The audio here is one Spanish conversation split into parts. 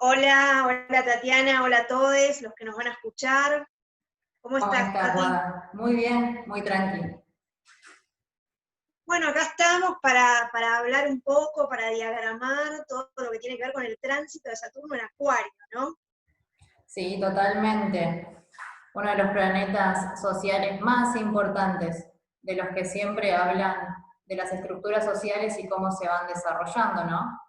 Hola, hola Tatiana, hola a todos los que nos van a escuchar. ¿Cómo ¿Cómo estás, estás, Tati? Guada? Muy bien, muy tranquilo. Bueno, acá estamos para hablar un poco, para diagramar todo lo que tiene que ver con el tránsito de Saturno en Acuario, ¿no? Sí, totalmente. Uno de los planetas sociales más importantes, de los que siempre hablan de las estructuras sociales y cómo se van desarrollando, ¿no?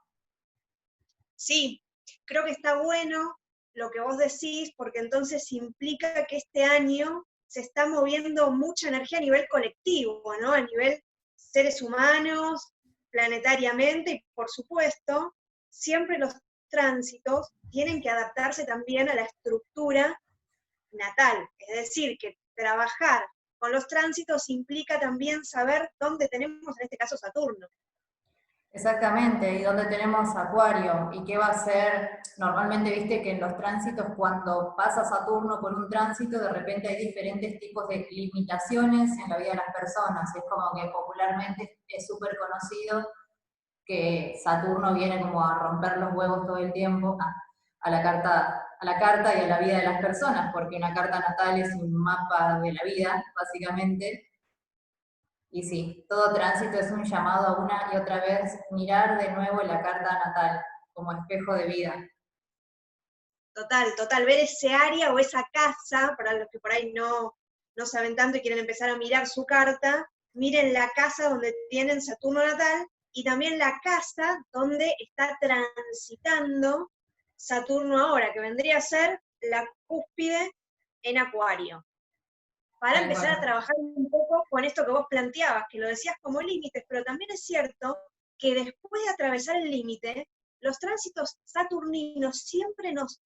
Sí, creo que está bueno lo que vos decís, porque entonces implica que este año se está moviendo mucha energía a nivel colectivo, ¿no? A nivel seres humanos, planetariamente, y por supuesto, siempre los tránsitos tienen que adaptarse también a la estructura natal, es decir, que trabajar con los tránsitos implica también saber dónde tenemos, en este caso, Saturno. Exactamente, y donde tenemos Acuario, y qué va a ser, normalmente viste que en los tránsitos cuando pasa Saturno por un tránsito, de repente hay diferentes tipos de limitaciones en la vida de las personas, es como que popularmente es súper conocido que Saturno viene como a romper los huevos todo el tiempo a la carta y a la vida de las personas, porque una carta natal es un mapa de la vida, básicamente, y sí, todo tránsito es un llamado a una y otra vez mirar de nuevo la carta natal como espejo de vida. Total, total, ver ese área o esa casa, para los que por ahí no saben tanto y quieren empezar a mirar su carta, miren la casa donde tienen Saturno natal y también la casa donde está transitando Saturno ahora, que vendría a ser la cúspide en Acuario. Para Tal empezar a cual. trabajar un poco con esto que vos planteabas, que lo decías como límites, pero también es cierto que después de atravesar el límite, los tránsitos saturninos siempre nos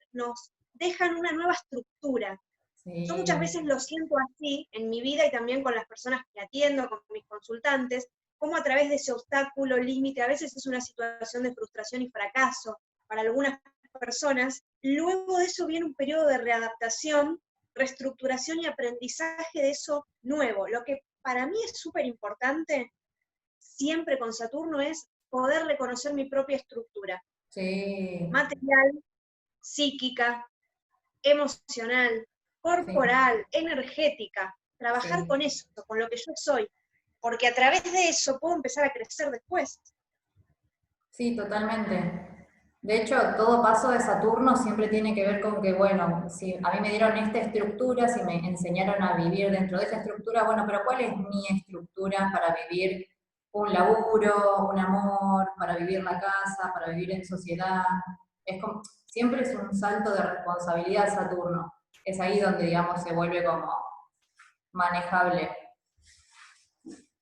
dejan una nueva estructura. Yo muchas Sí, veces lo siento así en mi vida y también con las personas que atiendo, con mis consultantes, como a través de ese obstáculo, límite, a veces es una situación de frustración y fracaso para algunas personas, luego de eso viene un periodo de readaptación, reestructuración y aprendizaje de eso nuevo. Lo que para mí es súper importante, siempre con Saturno, es poder reconocer mi propia estructura, sí, material, psíquica, emocional, sí, corporal, energética, trabajar sí. con eso, con lo que yo soy, porque a través de eso puedo empezar a crecer después. Sí, totalmente. De hecho, todo paso de Saturno siempre tiene que ver con que, bueno, si a mí me dieron esta estructura, si me enseñaron a vivir dentro de esa estructura, bueno, pero ¿cuál es mi estructura para vivir un laburo, un amor, para vivir la casa, para vivir en sociedad? Es como, siempre es un salto de responsabilidad Saturno. Es ahí donde, digamos, se vuelve como manejable.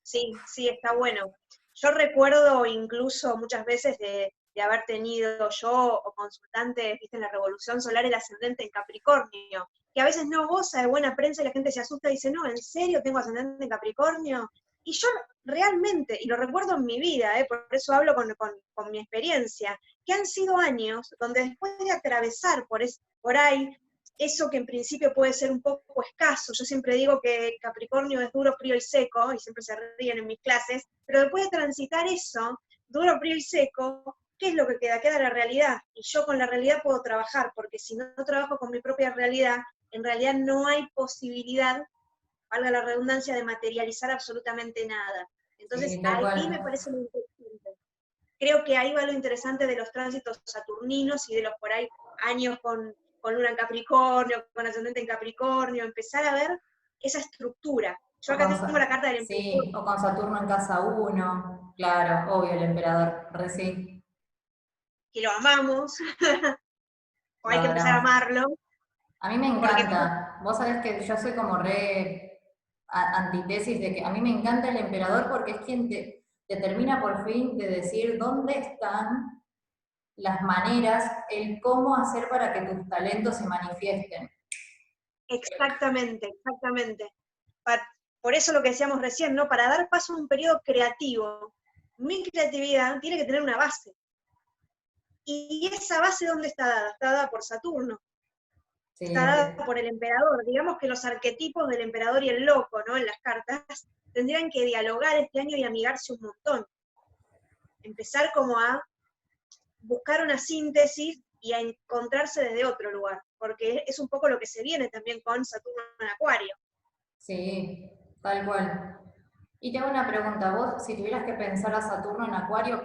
Sí, sí, está bueno. Yo recuerdo incluso muchas veces de haber tenido yo o consultantes, viste, en la Revolución Solar el ascendente en Capricornio, que a veces no goza de buena prensa y la gente se asusta y dice, no, ¿en serio tengo ascendente en Capricornio? Y yo realmente, y lo recuerdo en mi vida, por eso hablo con mi experiencia, que han sido años donde después de atravesar por ahí eso que en principio puede ser un poco escaso, yo siempre digo que Capricornio es duro, frío y seco, y siempre se ríen en mis clases, pero después de transitar eso, duro, frío y seco, ¿qué es lo que queda? Queda la realidad, y yo con la realidad puedo trabajar, porque si no trabajo con mi propia realidad, en realidad no hay posibilidad, valga la redundancia, de materializar absolutamente nada. Entonces Sí, tal ahí me cual. parece muy interesante. Creo que ahí va lo interesante de los tránsitos saturninos y de los por ahí años con luna en Capricornio, con ascendente en Capricornio, empezar a ver esa estructura. Yo O acá con, tengo la carta del sí, emperador, o con Saturno en casa uno, claro, obvio, el emperador, re sí, que lo amamos, o lo hay que empezar a adoramos. amarlo, A mí me porque encanta, vos sabés que yo soy como re antítesis de que a mí me encanta el emperador porque es quien te termina por fin de decir dónde están las maneras, el cómo hacer para que tus talentos se manifiesten. exactamente, exactamente. Por eso lo que decíamos recién, ¿no? Para dar paso a un periodo creativo, mi creatividad tiene que tener una base. Y esa base, ¿dónde está dada? Está dada por Saturno. Sí, Está dada por el emperador. Digamos que los arquetipos del emperador y el loco, ¿no? En las cartas, tendrían que dialogar este año y amigarse un montón. Empezar como a buscar una síntesis y a encontrarse desde otro lugar, porque es un poco lo que se viene también con Saturno en Acuario. Sí, tal cual. Y te hago una pregunta, vos, si tuvieras que pensar a Saturno en Acuario,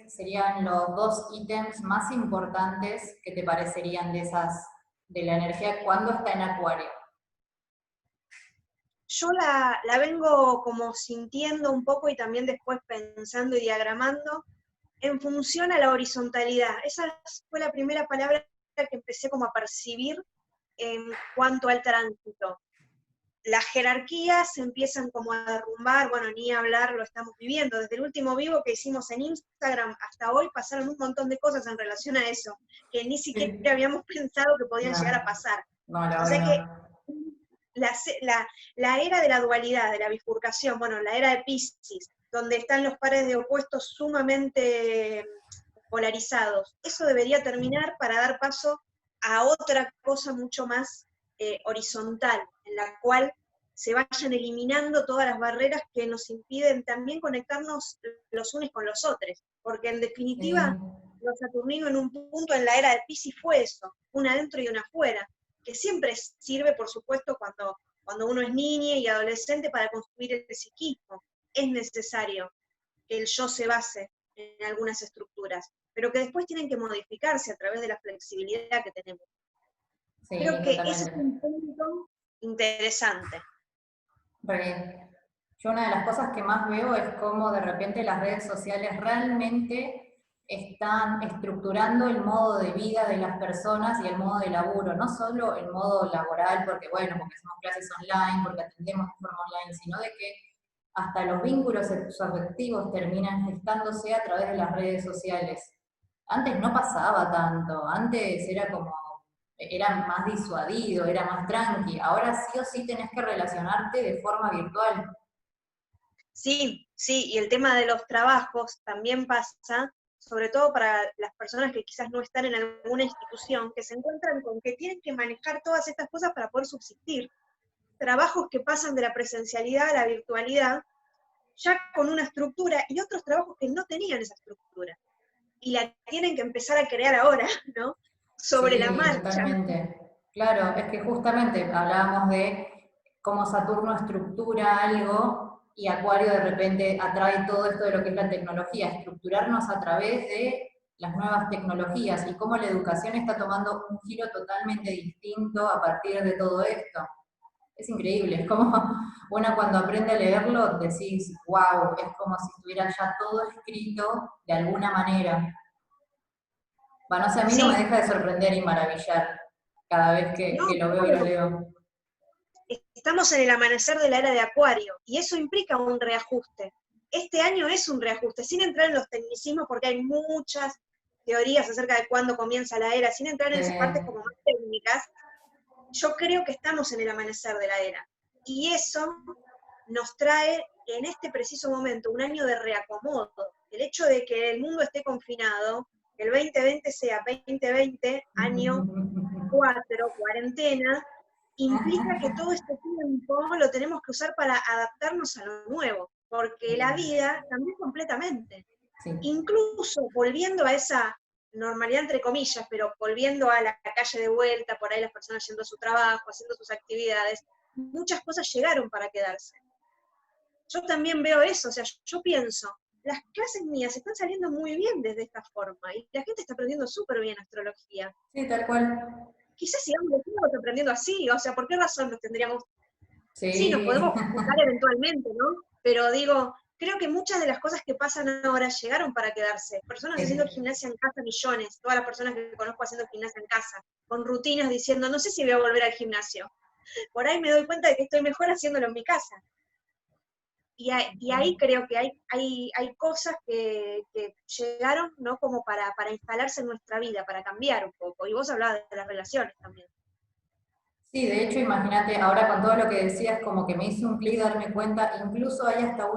serían los dos ítems más importantes que te parecerían de la energía cuando está en Acuario? Yo la vengo como sintiendo un poco y también después pensando y diagramando en función a la horizontalidad. Esa fue la primera palabra que empecé como a percibir en cuanto al tránsito. Las jerarquías se empiezan como a derrumbar, bueno, ni hablar, lo estamos viviendo. Desde el último vivo que hicimos en Instagram hasta hoy pasaron un montón de cosas en relación a eso, que ni siquiera Sí. habíamos pensado que podían llegar a No, pasar. no, la O verdad sea que que no. la era de la dualidad, de la bifurcación, bueno, la era de Piscis, donde están los pares de opuestos sumamente polarizados, eso debería terminar para dar paso a otra cosa mucho más horizontal, en la cual se vayan eliminando todas las barreras que nos impiden también conectarnos los unos con los otros, porque en Sí. definitiva, los saturninos en un punto en la era de Piscis fue eso, una adentro y una afuera, que siempre sirve, por supuesto, cuando uno es niña y adolescente para construir el psiquismo. Es necesario que el yo se base en algunas estructuras, pero que después tienen que modificarse a través de la flexibilidad que tenemos. Sí, Creo que ese es totalmente. un punto interesante. Porque yo una de las cosas que más veo es cómo de repente las redes sociales realmente están estructurando el modo de vida de las personas y el modo de laburo, no solo el modo laboral, porque bueno, porque hacemos clases online, porque atendemos de forma online, sino de que hasta los vínculos afectivos terminan gestándose a través de las redes sociales. Antes no pasaba tanto, antes era más disuadido, era más tranqui. Ahora sí o sí tenés que relacionarte de forma virtual. Sí, sí, y el tema de los trabajos también pasa, sobre todo para las personas que quizás no están en alguna institución, que se encuentran con que tienen que manejar todas estas cosas para poder subsistir. Trabajos que pasan de la presencialidad a la virtualidad, ya con una estructura, y otros trabajos que no tenían esa estructura, y la tienen que empezar a crear ahora, ¿no? Sobre la Sí, marcha. totalmente. Claro, es que justamente hablábamos de cómo Saturno estructura algo y Acuario de repente atrae todo esto de lo que es la tecnología, estructurarnos a través de las nuevas tecnologías y cómo la educación está tomando un giro totalmente distinto a partir de todo esto. Es increíble, es como uno cuando aprende a leerlo decís, wow, es como si estuviera ya todo escrito de alguna manera. Bueno, no sé, a mí no me Sí, deja de sorprender y maravillar cada vez no, que lo veo y lo claro. leo. Estamos en el amanecer de la era de Acuario, y eso implica un reajuste. Este año es un reajuste, sin entrar en los tecnicismos, porque hay muchas teorías acerca de cuándo comienza la era, sin entrar en esas partes como más técnicas. Yo creo que estamos en el amanecer de la era, y eso nos trae en este preciso momento un año de reacomodo. El hecho de que el mundo esté confinado, que el 2020 sea 2020, año 4, cuarentena, implica que todo este tiempo lo tenemos que usar para adaptarnos a lo nuevo, porque la vida cambió completamente. Sí, Incluso volviendo a esa normalidad entre comillas, pero volviendo a la calle de vuelta, por ahí las personas yendo a su trabajo, haciendo sus actividades, muchas cosas llegaron para quedarse. Yo también veo eso, o sea, yo pienso, las clases mías están saliendo muy bien desde esta forma, y la gente está aprendiendo súper bien astrología. sí, tal cual. Quizás sigamos aprendiendo así, o sea, ¿por qué razón nos tendríamos? Sí, nos Sí, podemos juntar eventualmente, ¿no? Pero digo, creo que muchas de las cosas que pasan ahora llegaron para quedarse. Personas haciendo sí, gimnasia en casa, millones, todas las personas que conozco haciendo gimnasia en casa, con rutinas diciendo, no sé si voy a volver al gimnasio. Por ahí me doy cuenta de que estoy mejor haciéndolo en mi casa. Y ahí creo que hay cosas que llegaron, ¿no? Como para instalarse en nuestra vida, para cambiar un poco. Y vos hablabas de las relaciones también. sí, de hecho, imagínate, ahora con todo lo que decías, como que me hizo un clic darme cuenta, incluso hay hasta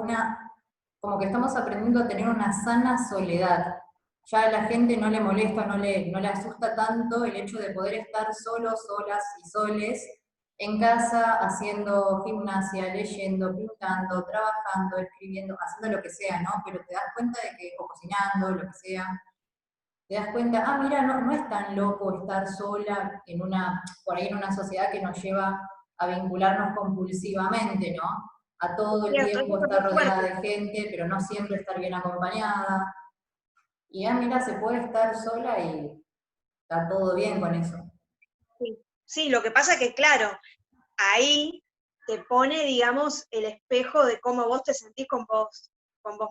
como que estamos aprendiendo a tener una sana soledad. Ya a la gente no le molesta, no le asusta tanto el hecho de poder estar solos, solas y soles en casa, haciendo gimnasia, leyendo, pintando, trabajando, escribiendo, haciendo lo que sea, ¿no? Pero te das cuenta de que, o cocinando, lo que sea, te das cuenta, ah, mira, no es tan loco estar sola por ahí en una sociedad que nos lleva a vincularnos compulsivamente, ¿no? A todo el Cierto, eso tiempo fue muy estar rodeada fuerte. de gente, pero no siempre estar bien acompañada. Y ah, mira, se puede estar sola y está todo bien con eso. Sí. Sí, lo que pasa que, claro, ahí te pone, digamos, el espejo de cómo vos te sentís con vos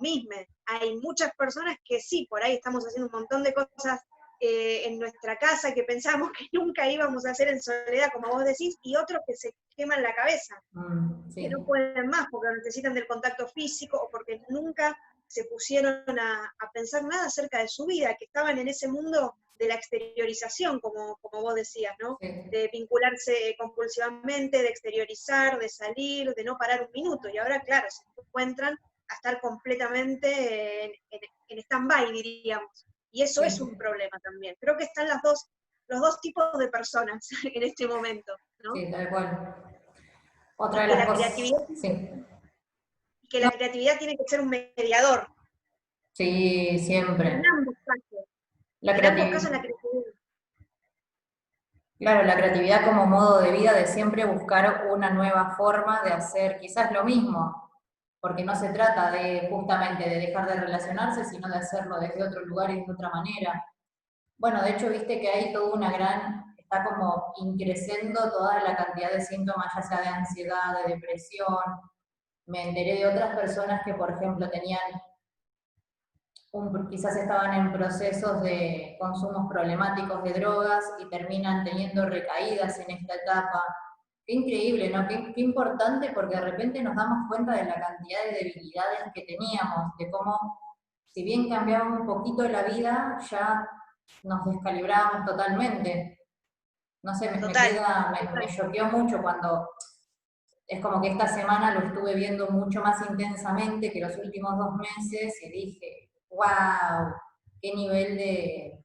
misma. Hay muchas personas que sí, por ahí estamos haciendo un montón de cosas en nuestra casa que pensamos que nunca íbamos a hacer en soledad, como vos decís, y otros que se queman la cabeza, que Sí, no pueden más porque necesitan del contacto físico o porque nunca se pusieron a pensar nada acerca de su vida, que estaban en ese mundo de la exteriorización, como vos decías, ¿no? sí, De vincularse compulsivamente, de exteriorizar, de salir, de no parar un minuto, y ahora, claro, se encuentran a estar completamente en stand-by, diríamos. Y eso es sí, un problema también. Creo que están los dos tipos de personas en este momento, ¿no? sí, tal cual. Otra Y de que las la cosas, creatividad sí. y que No, la creatividad tiene que ser un mediador sí, en siempre. ambos casos. La En ambos casos creatividad. la creatividad. Claro, la creatividad como modo de vida de siempre buscar una nueva forma de hacer quizás lo mismo, porque no se trata de justamente de dejar de relacionarse, sino de hacerlo desde otro lugar y de otra manera. Bueno, de hecho, viste que hay toda está como increciendo toda la cantidad de síntomas, ya sea de ansiedad, de depresión. Me enteré de otras personas que, por ejemplo, quizás estaban en procesos de consumos problemáticos de drogas y terminan teniendo recaídas en esta etapa. Qué increíble, ¿no? Qué importante porque de repente nos damos cuenta de la cantidad de debilidades que teníamos, de cómo, si bien cambiaba un poquito la vida, ya nos descalibrábamos totalmente. No sé, Total, me total. choqueó mucho cuando es como que esta semana lo estuve viendo mucho más intensamente que los últimos 2 meses y dije, wow, qué nivel de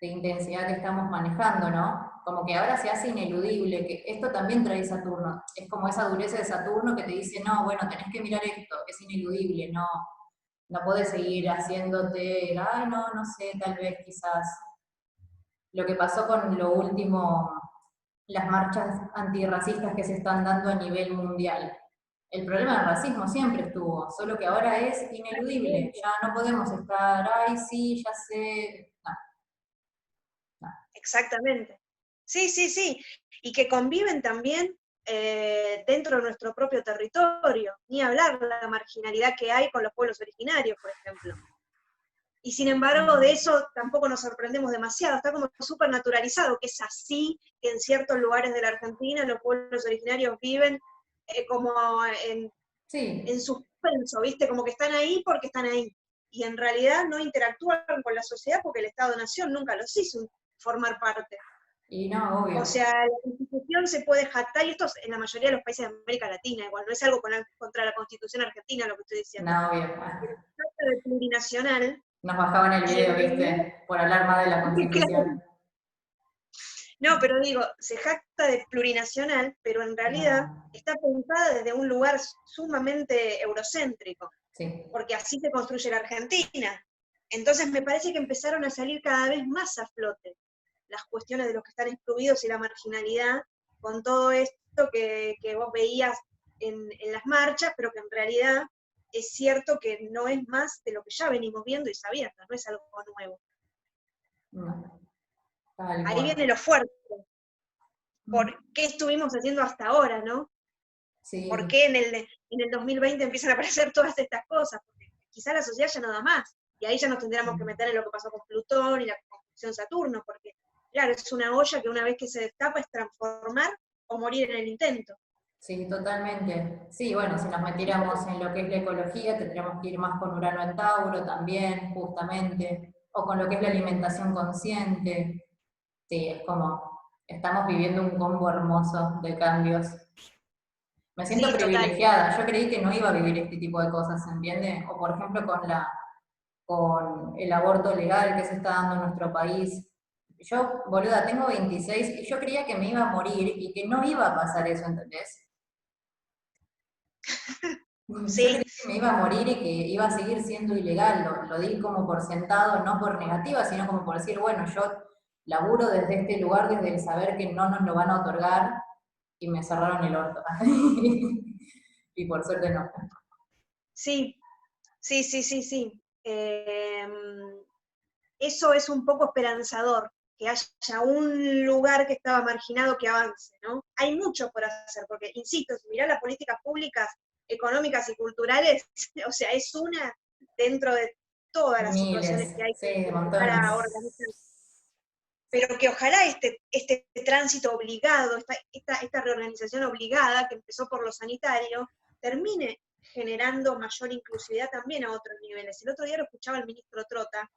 intensidad que estamos manejando, ¿no? Como que ahora se hace ineludible, que esto también trae Saturno. Es como esa dureza de Saturno que te dice, no, bueno, tenés que mirar esto, es ineludible, no podés seguir haciéndote, ay, no sé, tal vez quizás lo que pasó con lo último, las marchas antirracistas que se están dando a nivel mundial. El problema del racismo siempre estuvo, solo que ahora es ineludible. Ya no podemos estar, ay, sí, ya sé. No, no. Exactamente. Sí, sí, sí. Y que conviven también dentro de nuestro propio territorio. Ni hablar de la marginalidad que hay con los pueblos originarios, por ejemplo. Y sin embargo, de eso tampoco nos sorprendemos demasiado. Está como súper naturalizado, que es así, que en ciertos lugares de la Argentina los pueblos originarios viven como en Sí, suspenso, ¿viste? Como que están ahí porque están ahí. Y en realidad no interactúan con la sociedad porque el Estado-Nación nunca los hizo formar parte. y no, O obvio. sea, la Constitución se puede jactar, y esto es en la mayoría de los países de América Latina, igual, no es algo contra la Constitución argentina lo que estoy diciendo. No, obvio. Pero se trata de plurinacional, Nos bajaban el y en video, realidad, viste, por hablar más de la claro, Constitución. no, pero digo, se jacta de plurinacional, pero en realidad No, está pensada desde un lugar sumamente eurocéntrico, sí, porque así se construye la Argentina. Entonces me parece que empezaron a salir cada vez más a flote las cuestiones de los que están excluidos y la marginalidad, con todo esto que vos veías en las marchas, pero que en realidad es cierto que no es más de lo que ya venimos viendo y sabiendo, no es algo nuevo. no, tal Ahí viene cual. lo fuerte, Mm, por qué estuvimos haciendo hasta ahora, ¿no? ¿Por sí, qué en el 2020 empiezan a aparecer todas estas cosas? Porque quizá la sociedad ya no da más, y ahí ya nos tendríamos que meter en lo que pasó con Plutón y la conjunción Saturno, porque claro, es una olla que una vez que se destapa es transformar o morir en el intento. sí, totalmente. Sí, bueno, si nos metiéramos en lo que es la ecología, tendríamos que ir más con Urano en Tauro también, justamente, o con lo que es la alimentación consciente. Sí, es como, estamos viviendo un combo hermoso de cambios. Me siento Sí, total. privilegiada, yo creí que no iba a vivir este tipo de cosas, ¿se entiende? O por ejemplo con el aborto legal que se está dando en nuestro país. Yo, boluda, tengo 26 y yo creía que me iba a morir y que no iba a pasar eso, ¿entendés? Yo Sí, creí que me iba a morir y que iba a seguir siendo ilegal, lo di como por sentado, no por negativa, sino como por decir, bueno, yo laburo desde este lugar, desde el saber que no nos lo van a otorgar, y me cerraron el orto. Y por suerte no. sí, sí, sí, sí, sí. Eso es un poco esperanzador, que haya un lugar que estaba marginado que avance, ¿no? Hay mucho por hacer, porque, insisto, si mirá las políticas públicas, económicas y culturales, o sea, es una dentro de todas las situaciones Miles, que hay sí, que de empezar a montones. organizar. Pero que ojalá este tránsito obligado, esta reorganización obligada que empezó por lo sanitario, termine generando mayor inclusividad también a otros niveles. El otro día lo escuchaba el ministro Trota,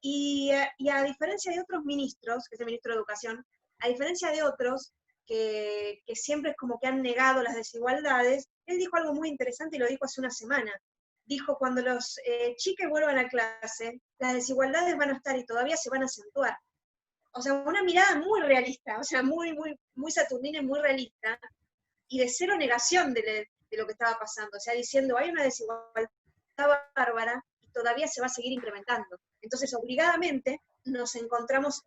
y a diferencia de otros ministros, que es el ministro de Educación, a diferencia de otros que siempre es como que han negado las desigualdades, él dijo algo muy interesante y lo dijo hace una semana. Dijo, cuando los chiques vuelvan a clase, las desigualdades van a estar y todavía se van a acentuar. O sea, una mirada muy realista, o sea, muy, muy, muy saturnina y muy realista, y de cero negación de lo que estaba pasando. O sea, diciendo, hay una desigualdad bárbara y todavía se va a seguir incrementando. Entonces, obligadamente, nos encontramos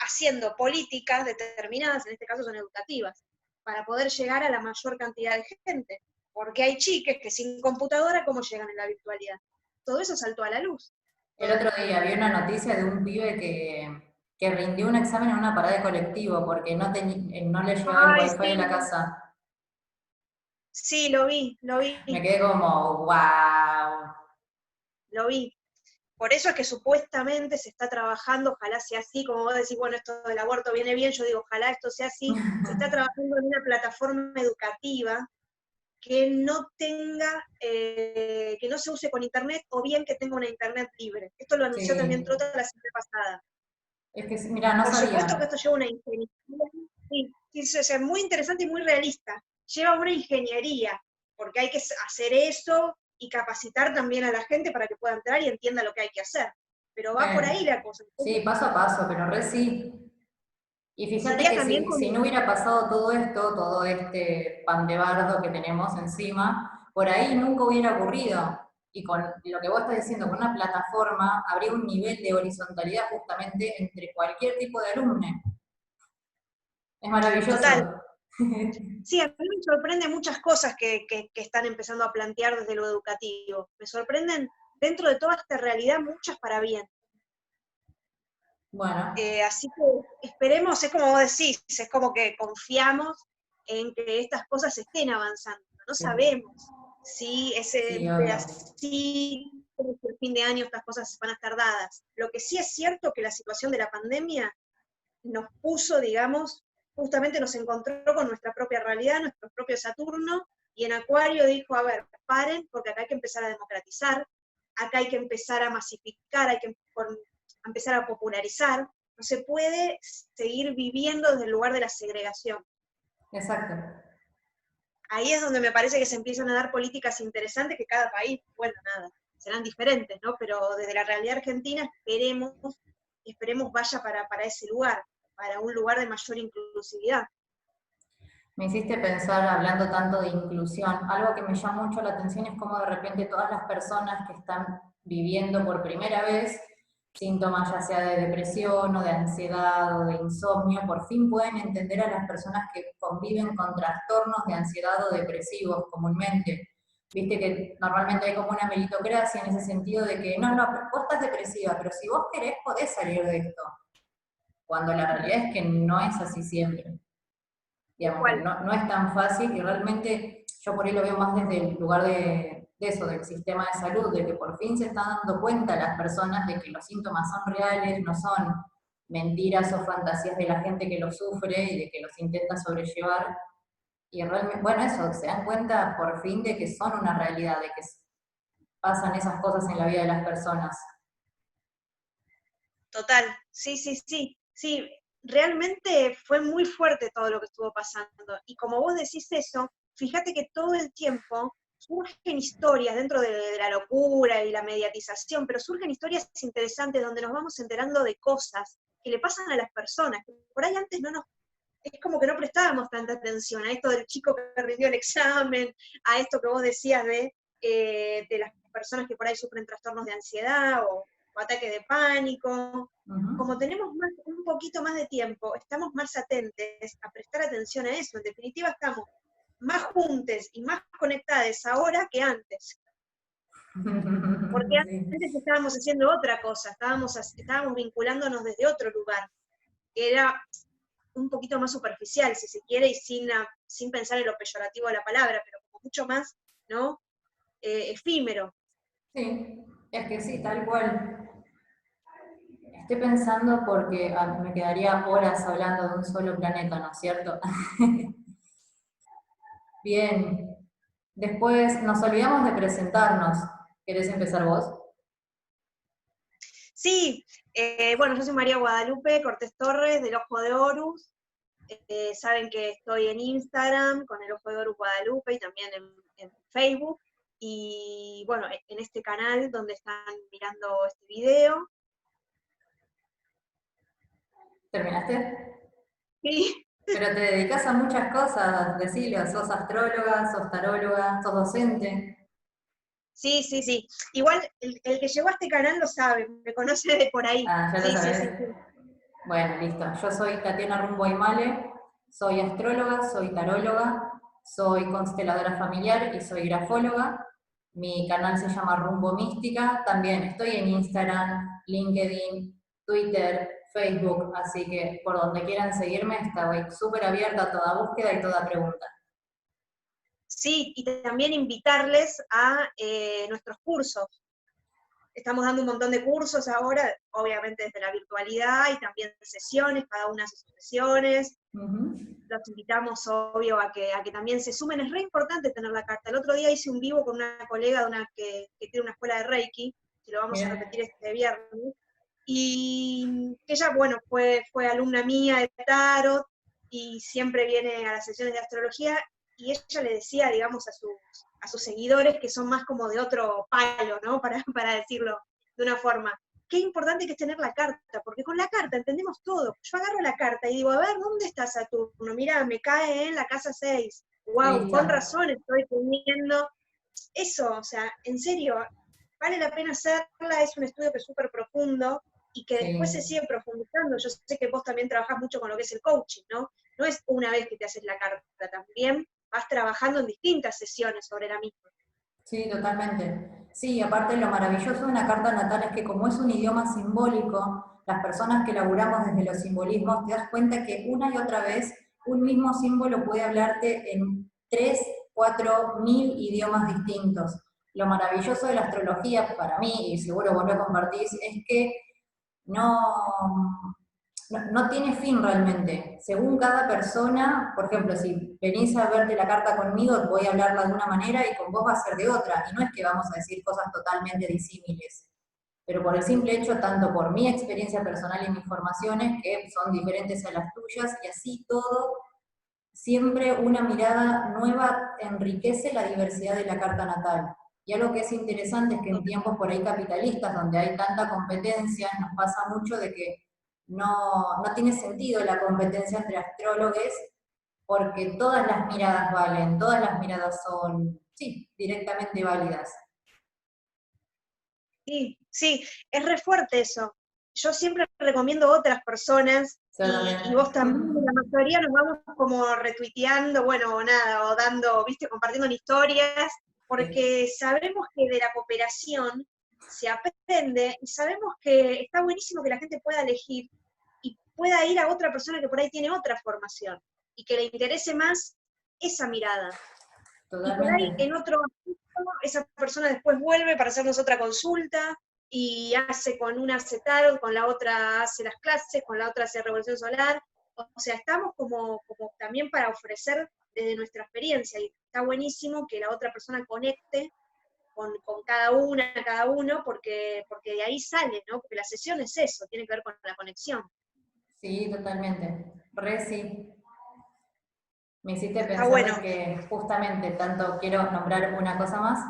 haciendo políticas determinadas, en este caso son educativas, para poder llegar a la mayor cantidad de gente. Porque hay chiques que sin computadora, ¿cómo llegan en la virtualidad? Todo eso saltó a la luz. El otro día vi una noticia de un pibe que rindió un examen en una parada de colectivo porque no le llegaba el Ay, wifi de la sí, casa. sí, lo vi, Me quedé como, wow. lo vi. Por eso es que supuestamente se está trabajando, ojalá sea así, como vos decís, bueno, esto del aborto viene bien, yo digo, ojalá esto sea así, se está trabajando en una plataforma educativa que no tenga, que no se use con internet, o bien que tenga una internet libre. Esto lo anunció también Sí, Trota la semana pasada. es que, mira, no Por supuesto que sabía. esto lleva una ingeniería, sí, sí, o sea, muy interesante y muy realista. Lleva una ingeniería, porque hay que hacer eso y capacitar también a la gente para que pueda entrar y entienda lo que hay que hacer. Pero va por ahí Sí, la cosa. sí, Entonces, paso a paso, pero re sí. Y fíjate sería que también si como, no hubiera pasado todo esto, todo este pan de bardo que tenemos encima, por ahí nunca hubiera ocurrido. Y con lo que vos estás diciendo, con una plataforma, habría un nivel de horizontalidad justamente entre cualquier tipo de alumno. Es total. maravilloso. Sí, a mí me sorprenden muchas cosas que están empezando a plantear desde lo educativo. Me sorprenden, dentro de toda esta realidad, muchas para bien. Bueno, Así que esperemos, es como vos decís, es como que confiamos en que estas cosas estén avanzando. No sí, sabemos si sí, ese obvio. pedacito, el fin de año estas cosas van a estar dadas. Lo que sí es cierto que la situación de la pandemia nos puso, digamos, justamente nos encontró con nuestra propia realidad, nuestro propio Saturno, y en Acuario dijo, a ver, paren, porque acá hay que empezar a democratizar, acá hay que empezar a masificar, hay que empezar a popularizar, no se puede seguir viviendo desde el lugar de la segregación. Exacto. Ahí es donde me parece que se empiezan a dar políticas interesantes que cada país, bueno, nada, serán diferentes, ¿no? Pero desde la realidad argentina esperemos vaya para ese lugar, para un lugar de mayor inclusividad. Me hiciste pensar, hablando tanto de inclusión, algo que me llama mucho la atención es cómo de repente todas las personas que están viviendo por primera vez síntomas ya sea de depresión o de ansiedad o de insomnio, por fin pueden entender a las personas que conviven con trastornos de ansiedad o depresivos comúnmente. Viste que normalmente hay como una meritocracia en ese sentido de que no, vos estás depresiva, pero si vos querés podés salir de esto, cuando la realidad es que no es así siempre. Tal Digamos que cual. no es tan fácil y realmente yo por ahí lo veo más desde el lugar de eso, del sistema de salud, de que por fin se están dando cuenta las personas de que los síntomas son reales, no son mentiras o fantasías de la gente que lo sufre y de que los intenta sobrellevar. Y realmente, bueno, eso, se dan cuenta por fin de que son una realidad, de que pasan esas cosas en la vida de las personas. Total, sí, sí, sí, sí, realmente fue muy fuerte todo lo que estuvo pasando. Y como vos decís eso, fíjate que todo el tiempo surgen historias dentro de la locura y la mediatización, pero surgen historias interesantes donde nos vamos enterando de cosas que le pasan a las personas, que por ahí antes no nos, es como que no prestábamos tanta atención a esto del chico que rindió el examen, a esto que vos decías de de las personas que por ahí sufren trastornos de ansiedad o ataques de pánico. Como tenemos un poquito más de tiempo, estamos más atentes a prestar atención a eso. En definitiva, estamos más juntos y más conectados ahora que antes. Porque antes estábamos haciendo otra cosa, estábamos vinculándonos desde otro lugar, que era un poquito más superficial, si se quiere, y sin pensar en lo peyorativo de la palabra, pero como mucho más, ¿no? Efímero. Sí, es que sí, tal cual. Estoy pensando porque me quedaría horas hablando de un solo planeta, ¿no es cierto? Bien. Después nos olvidamos de presentarnos. ¿Querés empezar vos? Sí, bueno, yo soy María Guadalupe Cortés Torres, del Ojo de Horus. Saben que estoy en Instagram con el Ojo de Horus Guadalupe y también en Facebook. Y bueno, en este canal donde están mirando este video. ¿Terminaste? Sí, Pero te dedicas a muchas cosas, decilo, sos astróloga, sos taróloga, sos docente. sí, sí, sí. Igual el que llegó a este canal lo sabe, me conoce de por ahí. Ah, ya lo Sí, sí, sabés. sí, sí. Bueno, listo. Yo soy Tatiana Rumbo Aymale, soy astróloga, soy taróloga, soy consteladora familiar y soy grafóloga. Mi canal se llama Rumbo Mística. También estoy en Instagram, LinkedIn, Twitter, Facebook, así que por donde quieran seguirme, estoy súper abierta a toda búsqueda y toda pregunta. Sí, y también invitarles a nuestros cursos. Estamos dando un montón de cursos ahora, obviamente desde la virtualidad, y también sesiones, cada una sus sesiones. Los invitamos, obvio, a que también se sumen. Es re importante tener la carta. El otro día hice un vivo con una colega que tiene una escuela de Reiki, que lo vamos a Bien. repetir este viernes, y ella, bueno, fue alumna mía de Tarot, y siempre viene a las sesiones de astrología, y ella le decía, digamos, a sus seguidores, que son más como de otro palo, ¿no? Para decirlo de una forma. Qué importante que es tener la carta, porque con la carta entendemos todo. Yo agarro la carta y digo, a ver, ¿dónde está Saturno? Mira, me cae en la casa 6. Wow, Listo. con razón estoy teniendo eso, o sea, en serio, vale la pena hacerla, es un estudio que es súper profundo y que después se Sí. sigue profundizando. Yo sé que vos también trabajás mucho con lo que es el coaching, ¿no? No es una vez que te haces la carta, también vas trabajando en distintas sesiones sobre la misma. Sí, totalmente. Sí, aparte lo maravilloso de una carta natal es que como es un idioma simbólico, las personas que laburamos desde los simbolismos, te das cuenta que una y otra vez un mismo símbolo puede hablarte en 3, 4 mil idiomas distintos. Lo maravilloso de la astrología para mí, y seguro vos lo compartís, es que no tiene fin realmente. Según cada persona, por ejemplo, si venís a verte la carta conmigo, voy a hablarla de una manera y con vos va a ser de otra. Y no es que vamos a decir cosas totalmente disímiles. Pero por el simple hecho, tanto por mi experiencia personal y mis formaciones, que son diferentes a las tuyas, y así todo, siempre una mirada nueva enriquece la diversidad de la carta natal. Y algo que es interesante es que en tiempos por ahí capitalistas, donde hay tanta competencia, nos pasa mucho de que no tiene sentido la competencia entre astrólogos, porque todas las miradas valen, todas las miradas son, sí, directamente válidas. Sí, sí, es re fuerte eso. Yo siempre recomiendo a otras personas, Yo y vos también, también. la mayoría nos vamos como retuiteando, bueno, o nada, o dando, viste, compartiendo en historias, Sí. porque sabemos que de la cooperación se aprende, y sabemos que está buenísimo que la gente pueda elegir y pueda ir a otra persona que por ahí tiene otra formación, y que le interese más esa mirada. Y por ahí Totalmente. en otro esa persona después vuelve para hacernos otra consulta y hace con una hace tarot, con la otra hace las clases, con la otra hace revolución solar. O sea, estamos como también para ofrecer desde nuestra experiencia, y está buenísimo que la otra persona conecte con cada uno, porque de ahí sale, ¿no? Porque la sesión es eso, tiene que ver con la conexión. Sí, totalmente. Re sí. Me hiciste Está pensar bueno. de que justamente, tanto quiero nombrar una cosa más,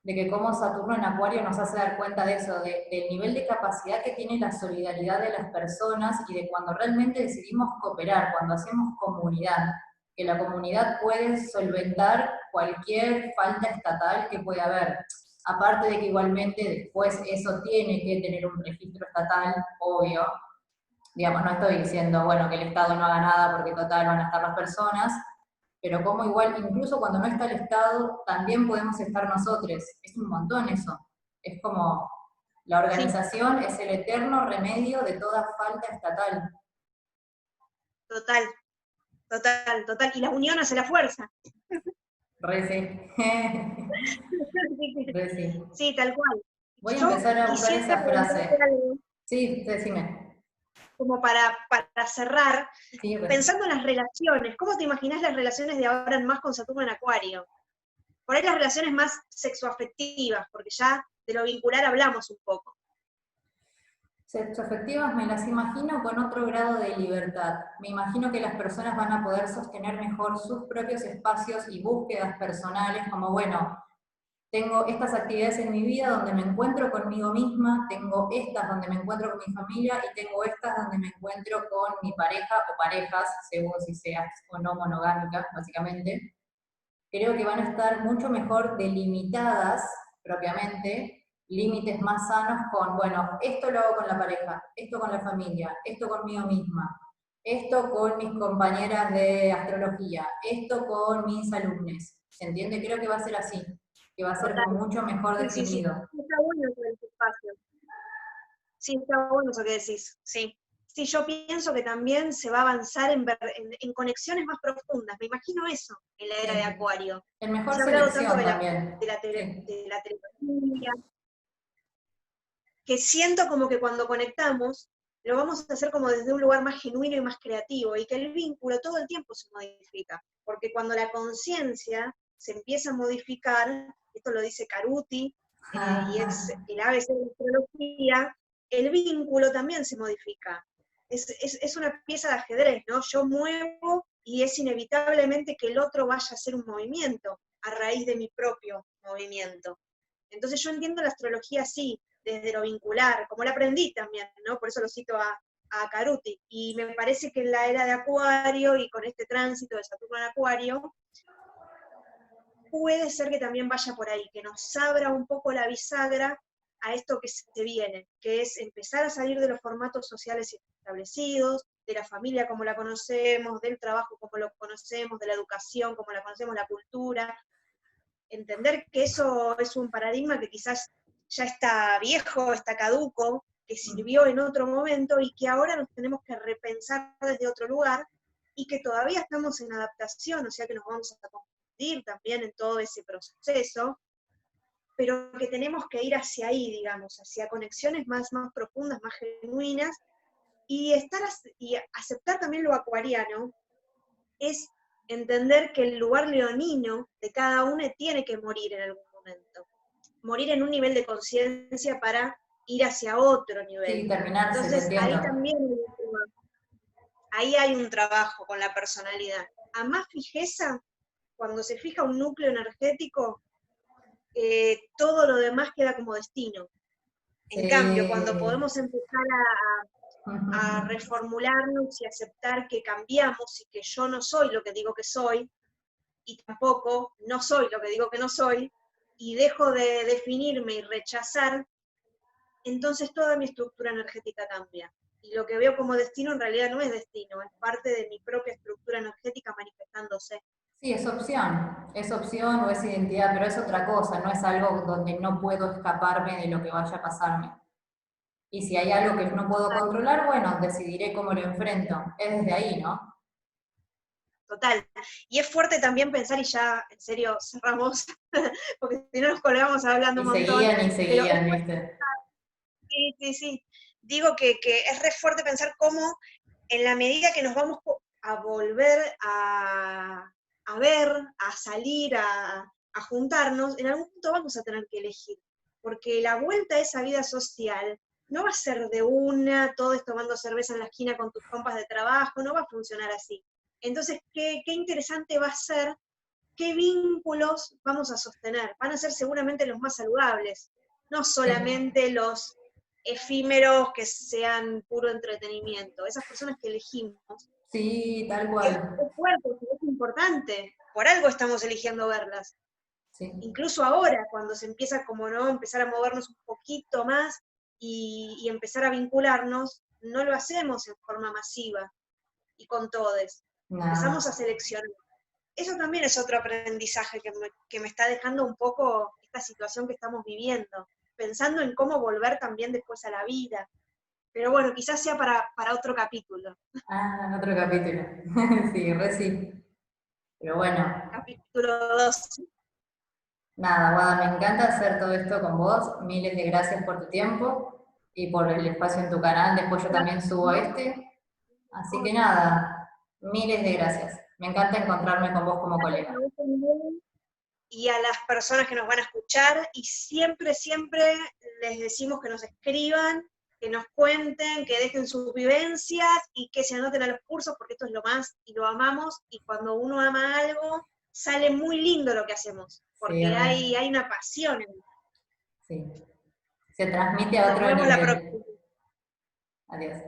de que como Saturno en Acuario nos hace dar cuenta de eso, del nivel de capacidad que tiene la solidaridad de las personas y de cuando realmente decidimos cooperar, cuando hacemos comunidad. que la comunidad puede solventar cualquier falta estatal que pueda haber. Aparte de que igualmente después eso tiene que tener un registro estatal, obvio. Digamos, no estoy diciendo, bueno, que el Estado no haga nada porque total van a estar las personas, pero como igual, incluso cuando no está el Estado, también podemos estar nosotros. Es un montón eso. Es como, la Sí, organización es el eterno remedio de toda falta estatal. total, total. Y la unión hace la fuerza. Re sí. Re sí. Sí, tal cual. Voy a Yo empezar a usar quisiera esa frase. preguntarte algo, Sí, decime. como para cerrar, Sí, re. pensando en las relaciones, ¿cómo te imaginas las relaciones de ahora en más con Saturno en Acuario? Por ahí las relaciones más sexoafectivas, porque ya de lo vincular hablamos un poco. Sexoafectivas me las imagino con otro grado de libertad. Me imagino que las personas van a poder sostener mejor sus propios espacios y búsquedas personales, como bueno, tengo estas actividades en mi vida donde me encuentro conmigo misma, tengo estas donde me encuentro con mi familia y tengo estas donde me encuentro con mi pareja o parejas, según si seas o no monogámica, básicamente. Creo que van a estar mucho mejor delimitadas propiamente, límites más sanos con, bueno, esto lo hago con la pareja, esto con la familia, esto conmigo misma, esto con mis compañeras de astrología, esto con mis alumnos. ¿Se entiende? Creo que va a ser así, que va a ser como Total. mucho mejor Sí. definido. Está bueno eso del espacio. Sí, está bueno eso que decís. Sí. Sí, yo pienso que también se va a avanzar en conexiones más profundas. Me imagino eso en la era de Sí. Acuario. En mejor Se ha hablado tanto selección de también. Sí. de la telepatía, que siento como que cuando conectamos, lo vamos a hacer como desde un lugar más genuino y más creativo, y que el vínculo todo el tiempo se modifica, porque cuando la conciencia se empieza a modificar, esto lo dice Caruti, y es el ABC de la astrología, el vínculo también se modifica. Es una pieza de ajedrez, ¿no? Yo muevo y es inevitablemente que el otro vaya a hacer un movimiento a raíz de mi propio movimiento. Entonces yo entiendo la astrología así, desde lo vincular, como la aprendí también, ¿no? Por eso lo cito a Caruti. Y me parece que en la era de Acuario y con este tránsito de Saturno en Acuario, puede ser que también vaya por ahí, que nos abra un poco la bisagra a esto que se viene, que es empezar a salir de los formatos sociales establecidos, de la familia como la conocemos, del trabajo como lo conocemos, de la educación como la conocemos, la cultura, entender que eso es un paradigma que quizás ya está viejo, está caduco, que sirvió en otro momento y que ahora nos tenemos que repensar desde otro lugar y que todavía estamos en adaptación, o sea que nos vamos a confundir también en todo ese proceso, pero que tenemos que ir hacia ahí, digamos, hacia conexiones más profundas, más genuinas, y y aceptar también lo acuariano, es entender que el lugar leonino de cada uno tiene que morir en algún momento. Morir en un nivel de conciencia para ir hacia otro Sí, nivel. terminarse, te Entonces, ahí entiendo. también ahí hay un trabajo con la personalidad. A más fijeza, cuando se fija un núcleo energético, todo lo demás queda como destino. En cambio, cuando Sí. podemos empezar a reformularnos y aceptar que cambiamos y que yo no soy lo que digo que soy, y tampoco no soy lo que digo que no soy, y dejo de definirme y rechazar, entonces toda mi estructura energética cambia. Y lo que veo como destino en realidad no es destino, es parte de mi propia estructura energética manifestándose. Sí, es opción o es identidad, pero es otra cosa, no es algo donde no puedo escaparme de lo que vaya a pasarme. Y si hay algo que no puedo controlar, bueno, decidiré cómo lo enfrento. Es desde ahí, ¿no? Total. Y es fuerte también pensar, y ya en serio cerramos, porque si no nos colgamos hablando un montón, Y pero es seguían, fuerte, ¿viste? sí. Digo que es re fuerte pensar cómo en la medida que nos vamos a volver a ver, a salir, a juntarnos, en algún punto vamos a tener que elegir, porque la vuelta a esa vida social no va a ser de una, todos tomando cerveza en la esquina con tus compas de trabajo, no va a funcionar así. Entonces, qué interesante va a ser, qué vínculos vamos a sostener. Van a ser seguramente los más saludables, no Sí. solamente los efímeros que sean puro entretenimiento. Esas personas que elegimos Sí, tal Es cual. fuerte, es importante. Por algo estamos eligiendo verlas. Sí, Incluso ahora, cuando se empieza, como no, empezar a movernos un poquito más y empezar a vincularnos, no lo hacemos en forma masiva y con todes. Empezamos a no, seleccionar. Eso también es otro aprendizaje que me está dejando un poco esta situación que estamos viviendo, pensando en cómo volver también después a la vida. Pero bueno, quizás sea para otro capítulo. ah, otro capítulo. Sí, re sí. Pero bueno, Capítulo 2. nada, Guada, me encanta hacer todo esto con vos. Miles de gracias por tu tiempo y por el espacio en tu canal. Después yo también subo este. Así que nada, miles de gracias. Me encanta encontrarme con vos como colega. Y a las personas que nos van a escuchar, y siempre, siempre les decimos que nos escriban, que nos cuenten, que dejen sus vivencias y que se anoten a los cursos, porque esto es lo más y lo amamos, y cuando uno ama algo, sale muy lindo lo que hacemos, Sí, porque re, hay una pasión. sí. Se transmite a Nos otro vemos la nivel. próxima. Adiós.